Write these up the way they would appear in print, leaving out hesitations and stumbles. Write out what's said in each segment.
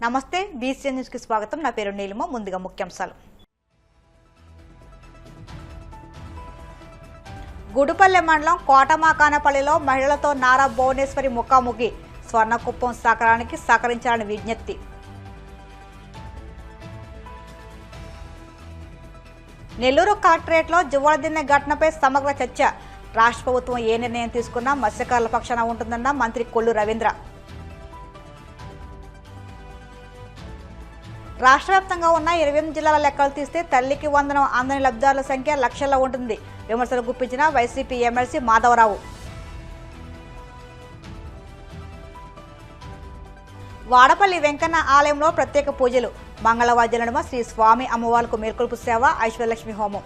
నమస్తే BC news కి స్వాగతం. నా పేరు నీలిమ. ముందుగా ముఖ్యాంశాలు. గుడుపల్లె మండలం కోటమాకానపల్లిలో మహిళలతో నారా భువనేశ్వరి ముఖాముఖి. స్వర్ణకుప్పం సహకారానికి సహకరించాలని విజ్ఞప్తి. నెల్లూరు కలెక్టరేట్లో జువ్వలదిన్నె ఘటనపై సమగ్ర చర్చ. రాష్ట్ర ప్రభుత్వం ఏ నిర్ణయం తీసుకున్నా మత్స్యకారుల పక్షాన ఉంటుందన్న మంత్రి కొల్లు రవీంద్ర. రాష్ట్ర వ్యాప్తంగా ఉన్న 28 జిల్లాల లెక్కలు తీస్తే తల్లికి వందనం అందని లబ్ధిదారుల సంఖ్య లక్షల్లో ఉంటుంది. విమర్శలు గుప్పించిన వైసీపీ ఎమ్మెల్సీ మాధవరావు. వాడపల్లి వెంకన్న ఆలయంలో ప్రత్యేక పూజలు. మంగళవాద్యాల నడుమ శ్రీ స్వామి అమ్మవార్లకు మేల్కొల్పు సేవ, ఐశ్వర్యలక్ష్మి హోమం.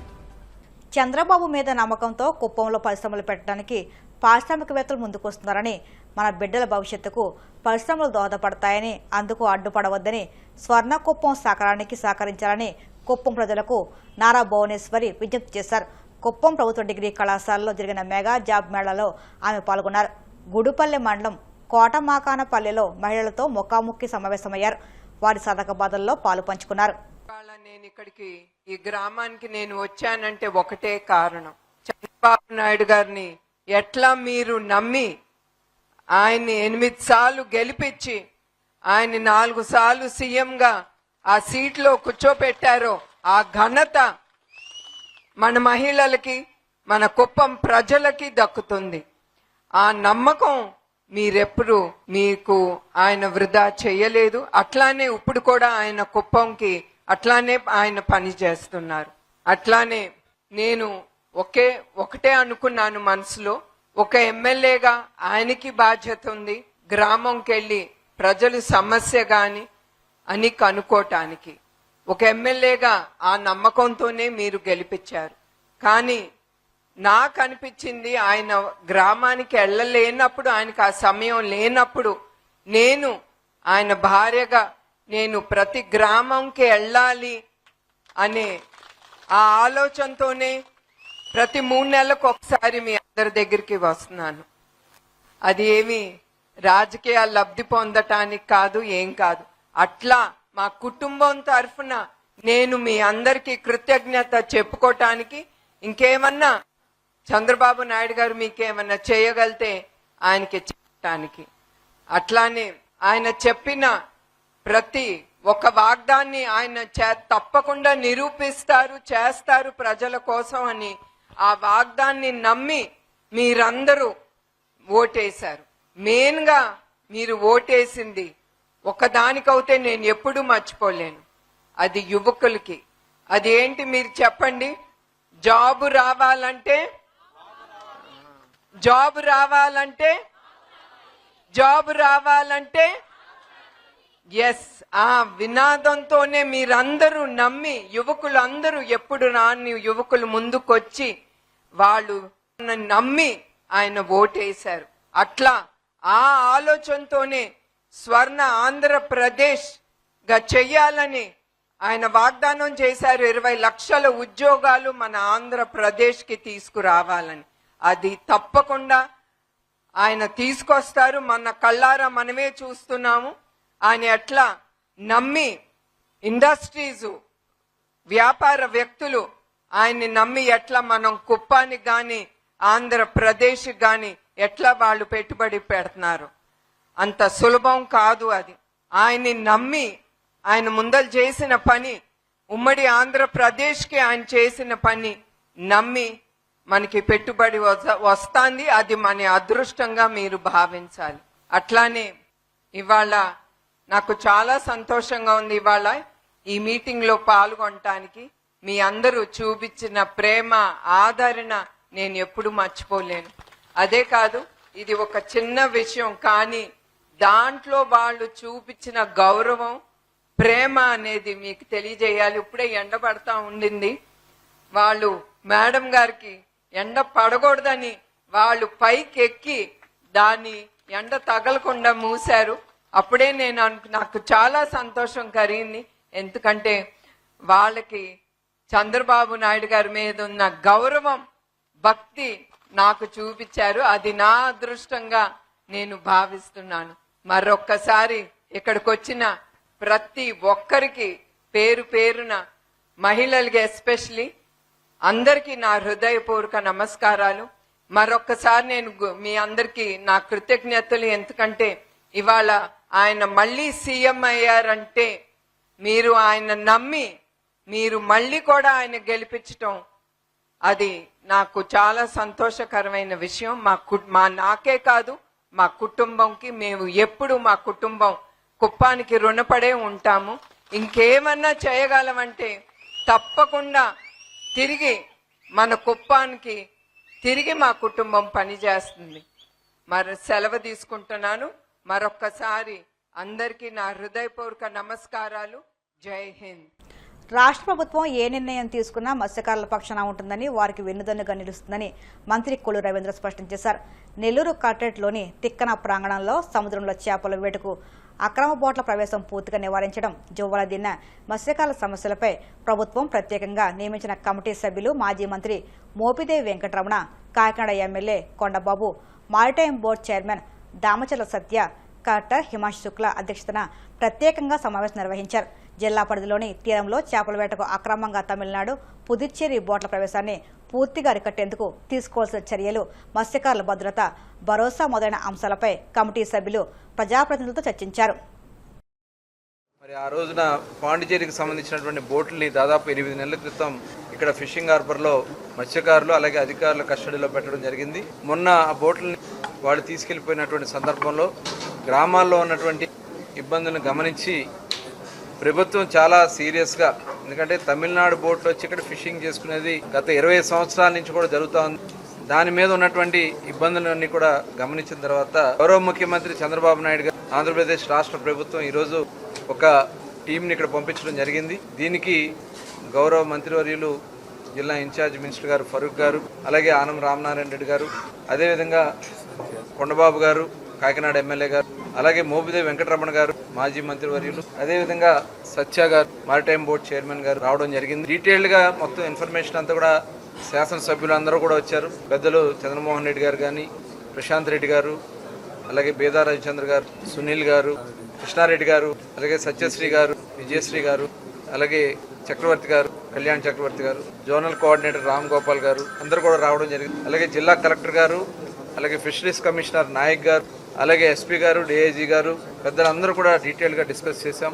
చంద్రబాబు మీద నమ్మకంతో కుప్పంలో పరిశ్రమలు పెట్టడానికి పారిశ్రామికవేత్తలు ముందుకొస్తున్నారని, మన బిడ్డల భవిష్యత్తుకు పరిశ్రమలు దోహదపడతాయని, అందుకు అడ్డుపడవద్దని, స్వర్ణకుప్పం సహకారానికి సహకరించాలని కుప్పం ప్రజలకు నారా భువనేశ్వరి విజ్ఞప్తి చేశారు. కుప్పం ప్రభుత్వ డిగ్రీ కళాశాలలో జరిగిన మెగా జాబ్ మేళాలో ఆమె పాల్గొన్నారు. గుడుపల్లె మండలం కోటమాకానపల్లిలో మహిళలతో ముఖాముఖి సమావేశమయ్యారు. వారి సదక బాధల్లో పాలు పంచుకున్నారు. నేను ఇక్కడికి ఈ గ్రామానికి నేను వచ్చానంటే ఒకటే కారణం, చంద్రబాబు నాయుడు గారిని ఎట్లా మీరు నమ్మి ఆయన్ని 8 సార్లు గెలిపించి ఆయన 4 సార్లు సీఎంగా ఆ సీట్లో కూర్చోపెట్టారో ఆ ఘనత మన మహిళలకి, మన కుప్పం ప్రజలకి దక్కుతుంది. ఆ నమ్మకం మీరెప్పుడు మీకు ఆయన వృధా చేయలేదు. అట్లానే ఇప్పుడు కూడా ఆయన కుప్పంకి అట్లానే ఆయన పని చేస్తున్నారు. అట్లానే నేను ఒకటే అనుకున్నాను మనసులో, ఒక ఎమ్మెల్యేగా ఆయనకి బాధ్యత ఉంది గ్రామంకి వెళ్ళి ప్రజలు సమస్య గాని అని కనుక్కోటానికి. ఒక ఎమ్మెల్యేగా ఆ నమ్మకంతోనే మీరు గెలిపించారు. కానీ నాకు అనిపించింది ఆయన గ్రామానికి వెళ్ళలేనప్పుడు, ఆయనకు ఆ సమయం లేనప్పుడు నేను ఆయన భార్యగా నేను ప్రతి గ్రామంకి వెళ్ళాలి అనే ఆ ఆలోచనతోనే ప్రతి 3 నెలలకు ఒకసారి మీ అందరి దగ్గరికి వస్తున్నాను. అది ఏమి రాజకీయ లబ్ధి పొందటానికి కాదు, ఏం కాదు. అట్లా మా కుటుంబం తరఫున నేను మీ అందరికీ కృతజ్ఞత చెప్పుకోవటానికి, ఇంకేమన్నా చంద్రబాబు నాయుడు గారు మీకేమన్నా చేయగలితే ఆయనకి చెప్పటానికి. అట్లానే ఆయన చెప్పిన ప్రతి ఒక్క వాగ్దాన్ని ఆయన తప్పకుండా నిరూపిస్తారు, చేస్తారు ప్రజల కోసం అని ఆ వాగ్దాన్ని నమ్మి మీరందరూ ఓటేశారు. మెయిన్ గా మీరు ఓటేసింది ఒకదానికైతే నేను ఎప్పుడూ మర్చిపోలేను, అది యువకులకి. అది ఏంటి మీరు చెప్పండి? జాబ్ రావాలంటే ఎస్, ఆ వినాదంతోనే మీరందరూ నమ్మి, యువకులందరూ ఎప్పుడు రాని యువకులు ముందుకొచ్చి వాళ్ళు నమ్మి ఆయన ఓటేశారు. అట్లా ఆ ఆలోచనతోనే స్వర్ణ ఆంధ్రప్రదేశ్ గా చెయ్యాలని ఆయన వాగ్దానం చేశారు. 20 లక్షల ఉద్యోగాలు మన ఆంధ్రప్రదేశ్ కి తీసుకురావాలని. అది తప్పకుండా ఆయన తీసుకొస్తారు. మన కళ్ళారా మనమే చూస్తున్నాము. ఆయన ఎట్లా నమ్మి ఇండస్ట్రీస్, వ్యాపార వ్యక్తులు ఆయన్ని నమ్మి ఎట్లా మనం కుప్పానికి గాని ఆంధ్రప్రదేశ్ గాని ఎట్లా వాళ్ళు పెట్టుబడి పెడుతున్నారు. అంత సులభం కాదు అది. ఆయన్ని నమ్మి ఆయన ముందలు చేసిన పని, ఉమ్మడి ఆంధ్రప్రదేశ్ కి ఆయన చేసిన పని నమ్మి మనకి పెట్టుబడి వస్తుంది. అది మన అదృష్టంగా మీరు భావించాలి. అట్లానే ఇవాళ నాకు చాలా సంతోషంగా ఉంది. ఇవాళ ఈ మీటింగ్ లో పాల్గొనటానికి మీ అందరూ చూపించిన ప్రేమ, ఆదరణ నేను ఎప్పుడు మర్చిపోలేను. అదే కాదు, ఇది ఒక చిన్న విషయం, కానీ దాంట్లో వాళ్ళు చూపించిన గౌరవం, ప్రేమ అనేది మీకు తెలియజేయాలి. ఇప్పుడే ఎండ పడతా ఉండింది. వాళ్ళు మేడం గారికి ఎండ పడకూడదని వాళ్ళు పైకి ఎక్కి దాన్ని ఎండ తగలకుండా మూశారు. అప్పుడే నాకు చాలా సంతోషం కలిగింది. ఎందుకంటే వాళ్ళకి చంద్రబాబు నాయుడు గారి మీద ఉన్న గౌరవం, భక్తి నాకు చూపించారు. అది నా అదృష్టంగా నేను భావిస్తున్నాను. మరొక్కసారి ఇక్కడికి వచ్చిన ప్రతి ఒక్కరికి పేరు పేరున మహిళలకి ఎస్పెషలీ అందరికీ నా హృదయపూర్వక నమస్కారాలు. మరొక్కసారి నేను మీ అందరికీ నా కృతజ్ఞతలు. ఎందుకంటే ఇవాళ ఆయన మళ్ళీ సీఎం అయ్యారంటే మీరు ఆయన నమ్మి మీరు మళ్ళీ కూడా ఆయన గెలిపించటం అది నాకు చాలా సంతోషకరమైన విషయం. మా నాకే కాదు మా కుటుంబంకి, మేము ఎప్పుడు మా కుటుంబం కుప్పానికి రుణపడే ఉంటాము. ఇంకేమన్నా చేయగలమంటే తప్పకుండా తిరిగి మన కుప్పానికి తిరిగి మా కుటుంబం పనిచేస్తుంది. మరి సెలవు తీసుకుంటున్నాను. మరొక్కసారి అందరికీ నా హృదయపూర్వక నమస్కారాలు. జై హింద్. రాష్ట్ర ప్రభుత్వం ఏ నిర్ణయం తీసుకున్నా మత్స్యకారుల పక్షాన ఉంటుందని, వారికి వెన్నుదన్నుగా నిలుస్తుందని మంత్రి కొల్లు రవీంద్ర స్పష్టం చేశారు. నెల్లూరు కలెక్టరేట్లోని తిక్కన ప్రాంగణంలో సముద్రంలో చేపల వేటకు అక్రమ బోట్ల ప్రవేశం పూర్తిగా నివారించడం, జోవలదిన్న మత్స్యకారుల సమస్యలపై ప్రభుత్వం ప్రత్యేకంగా నియమించిన కమిటీ సభ్యులు మాజీ మంత్రి Mopidevi Venkataramana, Kakinada MLA Kondababu, maritime board chairman Damacharla Satya, collector Himanshu Shukla అధ్యక్షతన ప్రత్యేకంగా సమావేశం నిర్వహించారు. జిల్లా పరిధిలోని తీరంలో చేపల వేటకు అక్రమంగా తమిళనాడు, పుదుచ్చేరి బోట్ల ప్రవేశాన్ని పూర్తిగా అరికట్టేందుకు తీసుకోవాల్సిన చర్యలు, మత్స్యకారుల భద్రత, భరోసా మొదలైన అంశాలపై కమిటీ సభ్యులు ప్రజాప్రతినిధులతో చర్చించారు. మరి ఆ రోజున పాండిచేరికి సంబంధించినటువంటి బోట్లని దాదాపు 8 నెలల క్రితం ఇక్కడ ఫిషింగ్ హార్బర్లో మత్స్యకారులు అలాగే అధికారుల కస్టడీలో పెట్టడం జరిగింది. మొన్న ఆ బోట్లని వాళ్ళు తీసుకెళ్లిపోయినటువంటి సందర్భంలో గ్రామాల్లో ఉన్నటువంటి ఇబ్బందులను గమనించి ప్రభుత్వం చాలా సీరియస్గా, ఎందుకంటే తమిళనాడు బోట్లు వచ్చి ఇక్కడ ఫిషింగ్ చేసుకునేది గత 20 సంవత్సరాల నుంచి కూడా జరుగుతూ ఉంది. దాని మీద ఉన్నటువంటి ఇబ్బందులన్నీ కూడా గమనించిన తర్వాత గౌరవ ముఖ్యమంత్రి చంద్రబాబు నాయుడు గారు, ఆంధ్రప్రదేశ్ రాష్ట్ర ప్రభుత్వం ఈరోజు ఒక టీంని ఇక్కడ పంపించడం జరిగింది. దీనికి గౌరవ మంత్రివర్యులు జిల్లా ఇన్ఛార్జ్ మినిస్టర్ గారు ఫరూక్ గారు, అలాగే ఆనం రామనారాయణ రెడ్డి గారు, అదేవిధంగా కొండబాబు గారు కాకినాడ ఎమ్మెల్యే గారు, అలాగే మోపిదేవి వెంకటరమణ గారు మాజీ మంత్రివర్యులు, అదేవిధంగా సత్య గారు మారిటైమ్ బోర్డు చైర్మన్ గారు రావడం జరిగింది. డీటెయిల్డ్ గా మొత్తం ఇన్ఫర్మేషన్ అంతా కూడా శాసనసభ్యులు అందరూ కూడా వచ్చారు. పెద్దలు చంద్రమోహన్ రెడ్డి గారు కానీ, ప్రశాంత్ రెడ్డి గారు, అలాగే బేదా రవిచంద్ర గారు, సునీల్ గారు, కృష్ణారెడ్డి గారు, అలాగే సత్యశ్రీ గారు, విజయశ్రీ గారు, అలాగే చక్రవర్తి గారు, కళ్యాణ్ చక్రవర్తి గారు, జోనల్ కోఆర్డినేటర్ రామ్ గోపాల్ గారు అందరూ కూడా రావడం జరిగింది. అలాగే జిల్లా కలెక్టర్ గారు, అలాగే ఫిషరీస్ కమిషనర్ నాయక్ గారు, అలాగే ఎస్పీ గారు, డిఐజీ గారు, పెద్దలందరూ కూడా డీటెయిల్గా డిస్కస్ చేశాం.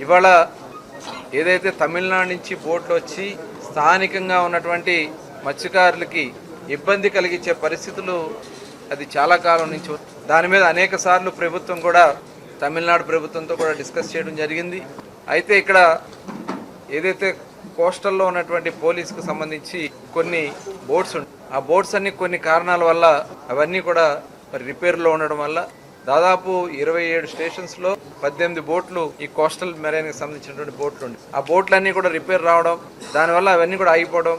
ఇవాళ ఏదైతే తమిళనాడు నుంచి బోట్లు వచ్చి స్థానికంగా ఉన్నటువంటి మత్స్యకారులకి ఇబ్బంది కలిగించే పరిస్థితులు అది చాలా కాలం నుంచి, దాని మీద అనేక సార్లు ప్రభుత్వం కూడా తమిళనాడు ప్రభుత్వంతో కూడా డిస్కస్ చేయడం జరిగింది. అయితే ఇక్కడ ఏదైతే కోస్టల్లో ఉన్నటువంటి పోలీసుకు సంబంధించి కొన్ని బోట్స్ ఉంటాయి, ఆ బోట్స్ అన్ని కొన్ని కారణాల వల్ల అవన్నీ కూడా రిపేర్లో ఉండడం వల్ల దాదాపు 27 స్టేషన్స్లో 18 బోట్లు ఈ కోస్టల్ మెరైన్కి సంబంధించినటువంటి బోట్లు ఉండి, ఆ బోట్లన్నీ కూడా రిపేర్ రావడం, దానివల్ల అవన్నీ కూడా ఆగిపోవడం,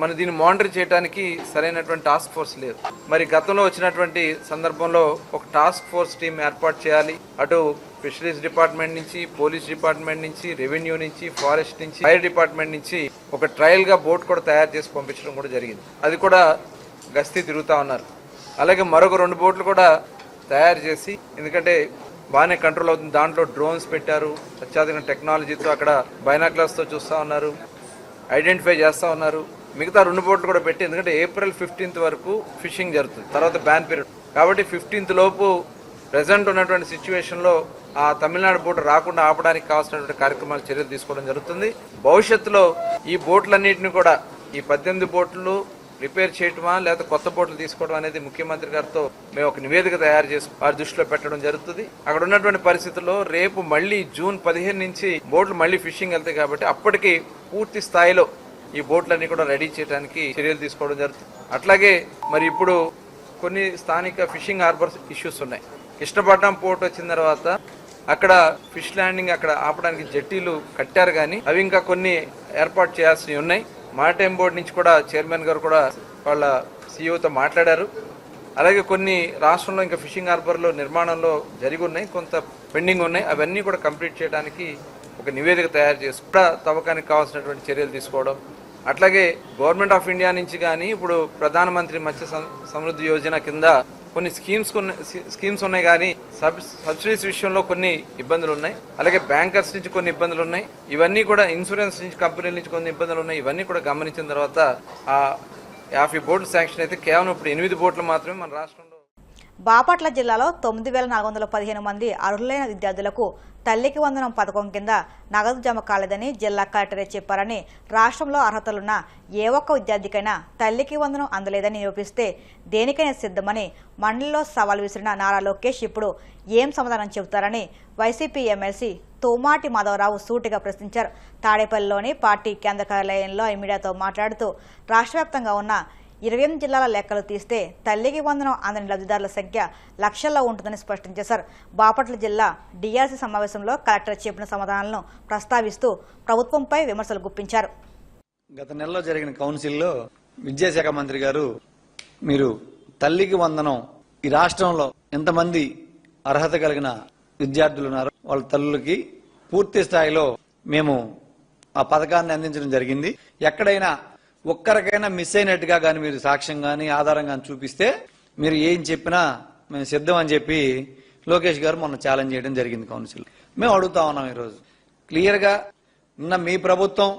మన దీన్ని మానిటర్ చేయడానికి సరైనటువంటి టాస్క్ ఫోర్స్ లేదు. మరి గతంలో వచ్చినటువంటి సందర్భంలో ఒక టాస్క్ ఫోర్స్ టీం ఏర్పాటు చేయాలి. అటు ఫిషరీస్ డిపార్ట్మెంట్ నుంచి, పోలీస్ డిపార్ట్మెంట్ నుంచి, రెవెన్యూ నుంచి, ఫారెస్ట్ నుంచి, ఫైర్ డిపార్ట్మెంట్ నుంచి ఒక ట్రయల్ గా బోట్ కూడా తయారు చేసి పంపించడం కూడా జరిగింది. అది కూడా గస్తీ తిరుగుతా ఉన్నారు. అలాగే మరొక 2 బోట్లు కూడా తయారు చేసి, ఎందుకంటే బాగానే కంట్రోల్ అవుతుంది, దాంట్లో డ్రోన్స్ పెట్టారు, అత్యాధునిక టెక్నాలజీతో అక్కడ బైనాక్లర్స్తో చూస్తూ ఉన్నారు, ఐడెంటిఫై చేస్తూ ఉన్నారు. మిగతా 2 బోట్లు కూడా పెట్టి, ఎందుకంటే April 15th వరకు ఫిషింగ్ జరుగుతుంది, తర్వాత బ్యాన్ పీరియడ్. కాబట్టి 15th లోపు ప్రెసెంట్ ఉన్నటువంటి సిచ్యువేషన్లో ఆ తమిళనాడు బోటు రాకుండా ఆపడానికి కావాల్సినటువంటి కార్యక్రమాలు, చర్యలు తీసుకోవడం జరుగుతుంది. భవిష్యత్తులో ఈ బోట్లన్నింటినీ కూడా, ఈ 18 బోట్లు రిపేర్ చేయటమా లేదా కొత్త బోట్లు తీసుకోవడం అనేది ముఖ్యమంత్రి గారితో మేము ఒక నివేదిక తయారు చేసి వారి దృష్టిలో పెట్టడం జరుగుతుంది. అక్కడ ఉన్నటువంటి పరిస్థితుల్లో రేపు మళ్ళీ June 15 నుంచి బోట్లు మళ్ళీ ఫిషింగ్ వెళ్తాయి. కాబట్టి అప్పటికి పూర్తి స్థాయిలో ఈ బోట్లన్నీ కూడా రెడీ చేయడానికి చర్యలు తీసుకోవడం జరుగుతుంది. అట్లాగే మరి ఇప్పుడు కొన్ని స్థానిక ఫిషింగ్ హార్బర్స్ ఇష్యూస్ ఉన్నాయి. కృష్ణపట్నం పోర్ట్ వచ్చిన తర్వాత అక్కడ ఫిష్ ల్యాండింగ్ అక్కడ ఆపడానికి జట్టీలు కట్టారు, కానీ అవి ఇంకా కొన్ని ఏర్పాటు చేయాల్సినవి ఉన్నాయి. మారిటైమ్ బోర్డు నుంచి కూడా చైర్మన్ గారు కూడా వాళ్ళ సీఈఓతో మాట్లాడారు. అలాగే కొన్ని రాష్ట్రంలో ఇంకా ఫిషింగ్ హార్బర్లో నిర్మాణంలో జరిగి ఉన్నాయి, కొంత పెండింగ్ ఉన్నాయి. అవన్నీ కూడా కంప్లీట్ చేయడానికి ఒక నివేదిక తయారు చేసి కూడా తవ్వకానికి కావాల్సినటువంటి చర్యలు తీసుకోవడం. అట్లాగే గవర్నమెంట్ ఆఫ్ ఇండియా నుంచి కానీ ఇప్పుడు ప్రధానమంత్రి మత్స్య సమృద్ధి యోజన కింద కొన్ని స్కీమ్స్ ఉన్నాయి కానీ సబ్సిడీస్ విషయంలో కొన్ని ఇబ్బందులు ఉన్నాయి. అలాగే బ్యాంకర్స్ నుంచి కొన్ని ఇబ్బందులు ఉన్నాయి. ఇవన్నీ కూడా ఇన్సూరెన్స్ నుంచి కంపెనీల నుంచి కొన్ని ఇబ్బందులు ఉన్నాయి. ఇవన్నీ కూడా గమనించిన తర్వాత ఆ 50 బోట్లు శాంక్షన్ అయితే కేవలం ఇప్పుడు 8 బోట్లు మాత్రమే మన రాష్ట్రంలో. బాపట్ల జిల్లాలో 9,415 మంది అర్హులైన విద్యార్థులకు తల్లికి వందనం పథకం కింద నగదు జమ కాలేదని జిల్లా కలెక్టరే చెప్పారని, రాష్ట్రంలో అర్హతలున్న ఏ ఒక్క విద్యార్థికైనా తల్లికి వందనం అందలేదని నిరూపిస్తే దేనికైనా సిద్ధమని మండలిలో సవాల్ విసిరిన నారా లోకేష్ ఇప్పుడు ఏం సమాధానం చెబుతారని వైసీపీ ఎమ్మెల్సీ తోమాటి మాధవరావు సూటిగా ప్రశ్నించారు. తాడేపల్లిలోని పార్టీ కేంద్ర కార్యాలయంలో మీడియాతో మాట్లాడుతూ రాష్ట్ర వ్యాప్తంగా ఉన్న 28 జిల్లాల లెక్కలు తీస్తే తల్లికి వందనం అందని లబ్ధిదారుల సంఖ్య లక్షల్లో ఉంటుందని స్పష్టం చేశారు. బాపట్ల జిల్లా డిఆర్సీ సమావేశంలో కలెక్టర్ చెప్పిన సమాధానాలను ప్రస్తావిస్తూ ప్రభుత్వంపై విమర్శలు గుప్పించారు. గత నెలలో జరిగిన కౌన్సిల్లో విద్యాశాఖ మంత్రి గారు మీరు తల్లికి వందనం ఈ రాష్ట్రంలో ఎంతమంది అర్హత కలిగిన విద్యార్థులు ఉన్నారో వాళ్ళ తల్లులకి పూర్తి స్థాయిలో మేము ఆ పథకాన్ని అందించడం జరిగింది. ఎక్కడైనా ఒక్కరికైనా మిస్ అయినట్టుగా కానీ మీరు సాక్ష్యం కానీ ఆధారం కానీ చూపిస్తే మీరు ఏం చెప్పినా మేము సిద్ధం అని చెప్పి లోకేష్ గారు మొన్న ఛాలెంజ్ చేయడం జరిగింది కౌన్సిల్. మేము అడుగుతా ఉన్నాం ఈరోజు క్లియర్ గా నిన్న మీ ప్రభుత్వం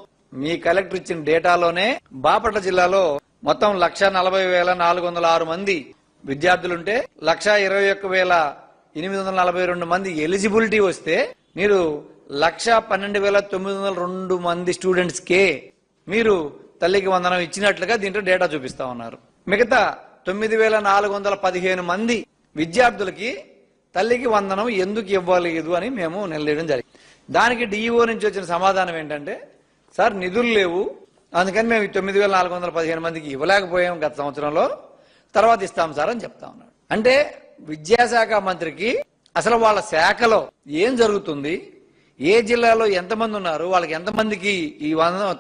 మీ కలెక్టర్ ఇచ్చిన డేటాలోనే బాపట్ల జిల్లాలో మొత్తం 1,40,406 మంది విద్యార్థులుంటే 1,21,842 మంది ఎలిజిబిలిటీ వస్తే మీరు 1,12,902 మంది స్టూడెంట్స్ కే మీరు తల్లికి వందనం ఇచ్చినట్లుగా దీంట్లో డేటా చూపిస్తా ఉన్నారు. మిగతా 9,415 మంది విద్యార్థులకి తల్లికి వందనం ఎందుకు ఇవ్వలేదు అని మేము నిలదీయడం జరిగింది. దానికి డిఈఓ నుంచి వచ్చిన సమాధానం ఏంటంటే, సార్ నిధులు లేవు, అందుకని మేము 9,415 మందికి ఇవ్వలేకపోయాం గత సంవత్సరంలో, తర్వాత ఇస్తాం సార్ అని చెప్తా ఉన్నాడు. అంటే విద్యాశాఖ మంత్రికి అసలు వాళ్ళ శాఖలో ఏం జరుగుతుంది, ఏ జిల్లాలో ఎంతమంది ఉన్నారు, వాళ్ళకి ఎంతమందికి ఈ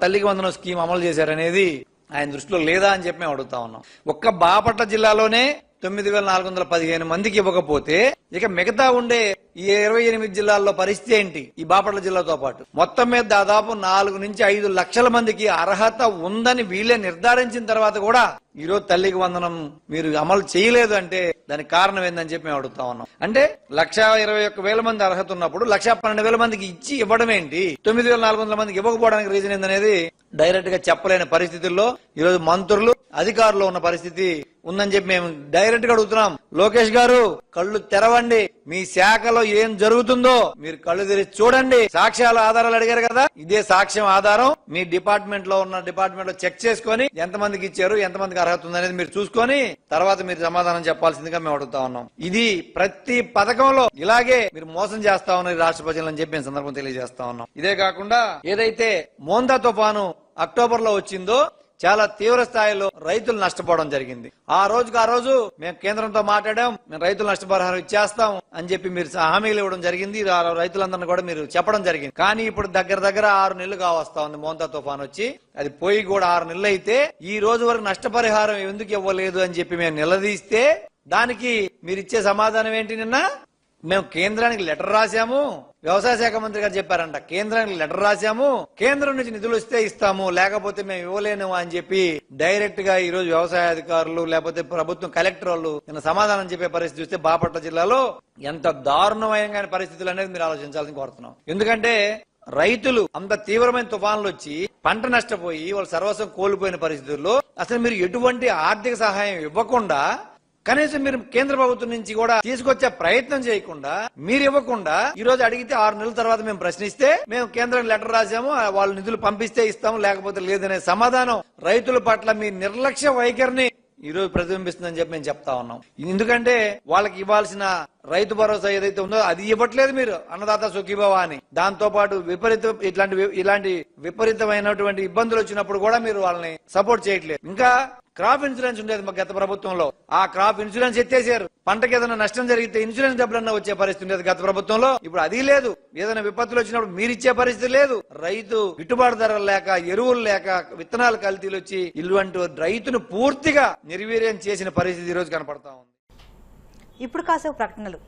తల్లికి వందనం స్కీమ్ అమలు చేశారనేది ఆయన దృష్టిలో లేదా అని చెప్పి మేము అడుగుతా ఉన్నాం. ఒక్క బాపట్ల జిల్లాలోనే 9,415 మందికి ఇవ్వకపోతే ఇక మిగతా ఉండే ఈ 28 జిల్లాల్లో పరిస్థితి ఏంటి? ఈ బాపట్ల జిల్లాతో పాటు మొత్తం మీద దాదాపు 4 నుంచి 5 లక్షల మందికి అర్హత ఉందని వీళ్ళే నిర్ధారించిన తర్వాత కూడా ఈరోజు తల్లికి వందనం మీరు అమలు చేయలేదు అంటే దానికి కారణం ఏందని చెప్పి మేము అడుగుతా ఉన్నాం. అంటే 1,21,000 మంది అర్హత ఉన్నప్పుడు 1,12,000 మందికి ఇచ్చి ఇవ్వడం ఏంటి, 9,400 మందికి ఇవ్వకపోవడానికి రీజన్ ఏందనేది డైరెక్ట్ గా చెప్పలేని పరిస్థితుల్లో ఈరోజు మంత్రులు అధికారులు ఉన్న పరిస్థితి ఉందని చెప్పి మేము డైరెక్ట్ గా అడుగుతున్నాం. లోకేష్ గారు కళ్ళు తెరవండి, మీ శాఖలో ఏం జరుగుతుందో మీరు కళ్ళు తెరిచి చూడండి. సాక్ష్యాల ఆధారాలు అడిగారు కదా, ఇదే సాక్ష్యం ఆధారం మీ డిపార్ట్మెంట్ లో చెక్ చేసుకొని ఎంతమందికి ఇచ్చారు, ఎంతమందికి అర్హత ఉందనేది మీరు చూసుకొని తర్వాత మీరు సమాధానం చెప్పాల్సిందిగా మేము అడుగుతా ఉన్నాం. ఇది ప్రతి పథకంలో ఇలాగే మీరు మోసం చేస్తా ఉన్నారు రాష్ట్ర ప్రజలని చెప్పి మేము సందర్భం తెలియజేస్తా ఉన్నాం. ఇదే కాకుండా ఏదైతే మోందా తుఫాను అక్టోబర్ లో వచ్చిందో చాలా తీవ్ర స్థాయిలో రైతులు నష్టపోవడం జరిగింది. ఆ రోజు మేము కేంద్రంతో మాట్లాడాం, మేము రైతులు నష్టపరిహారం ఇచ్చేస్తాం అని చెప్పి మీరు హామీలు ఇవ్వడం జరిగింది. రైతులందరినీ కూడా మీరు చెప్పడం జరిగింది. కానీ ఇప్పుడు దగ్గర 6 నెలలు కావస్తా ఉంది మోంతా తుఫాన్ వచ్చి, అది పోయి కూడా 6 నెలలు అయితే ఈ రోజు వరకు నష్టపరిహారం ఎందుకు ఇవ్వలేదు అని చెప్పి మేము నిలదీస్తే దానికి మీరు ఇచ్చే సమాధానం ఏంటి? నిన్న మేము కేంద్రానికి లెటర్ రాశాము, వ్యవసాయ శాఖ మంత్రి గారు చెప్పారంట కేంద్రానికి లెటర్ రాశాము, కేంద్రం నుంచి నిధులు వస్తే ఇస్తాము, లేకపోతే మేము ఇవ్వలేము అని చెప్పి డైరెక్ట్ గా ఈ రోజు వ్యవసాయ అధికారులు లేకపోతే ప్రభుత్వం కలెక్టర్ వాళ్ళు నిన్న సమాధానం చెప్పే పరిస్థితి చూస్తే బాపట్ల జిల్లాలో ఎంత దారుణమైన పరిస్థితులు అనేది మీరు ఆలోచించాలని కోరుతున్నాం. ఎందుకంటే రైతులు అంత తీవ్రమైన తుఫాన్లు వచ్చి పంట నష్టపోయి వాళ్ళు సర్వస్వం కోల్పోయిన పరిస్థితుల్లో అసలు మీరు ఎటువంటి ఆర్థిక సహాయం ఇవ్వకుండా, కనీసం మీరు కేంద్ర ప్రభుత్వం నుంచి కూడా తీసుకొచ్చే ప్రయత్నం చేయకుండా, మీరు ఇవ్వకుండా ఈ రోజు అడిగితే 6 నెలల తర్వాత మేము ప్రశ్నిస్తే మేము కేంద్రానికి లెటర్ రాసాము, వాళ్ళు నిధులు పంపిస్తే ఇస్తాము లేకపోతే లేదనే సమాధానం రైతుల పట్ల మీ నిర్లక్ష్య వైఖరిని ఈ రోజు ప్రతిబింబిస్తుందని చెప్పి మేము చెప్తా ఉన్నాం. ఎందుకంటే వాళ్ళకి ఇవ్వాల్సిన రైతు భరోసా ఏదైతే ఉందో అది ఇవ్వట్లేదు మీరు, అన్నదాత సుఖీభవ అని. దాంతో పాటు ఇలాంటి విపరీతమైనటువంటి ఇబ్బందులు వచ్చినప్పుడు కూడా మీరు వాళ్ళని సపోర్ట్ చేయట్లేదు. ఇంకా క్రాప్ ఇన్సూరెన్స్ ఉండేది మా గత ప్రభుత్వంలో, ఆ క్రాప్ ఇన్సూరెన్స్ ఎత్తేసారు. పంటకి ఏదైనా నష్టం జరిగితే ఇన్సూరెన్స్ డబ్బులన్నా వచ్చే పరిస్థితి ఉండేది గత ప్రభుత్వంలో, ఇప్పుడు అది లేదు. ఏదైనా విపత్తులు వచ్చినప్పుడు మీరు ఇచ్చే పరిస్థితి లేదు. రైతు గిట్టుబాటు ధరలు లేక, ఎరువులు లేక, విత్తనాలు కల్తీలు వచ్చి ఇలాంటి రైతును పూర్తిగా నిర్వీర్యం చేసిన పరిస్థితి ఈ రోజు కనపడతా ఉంది. ఇప్పుడు కాసేపు ప్రకటనలు.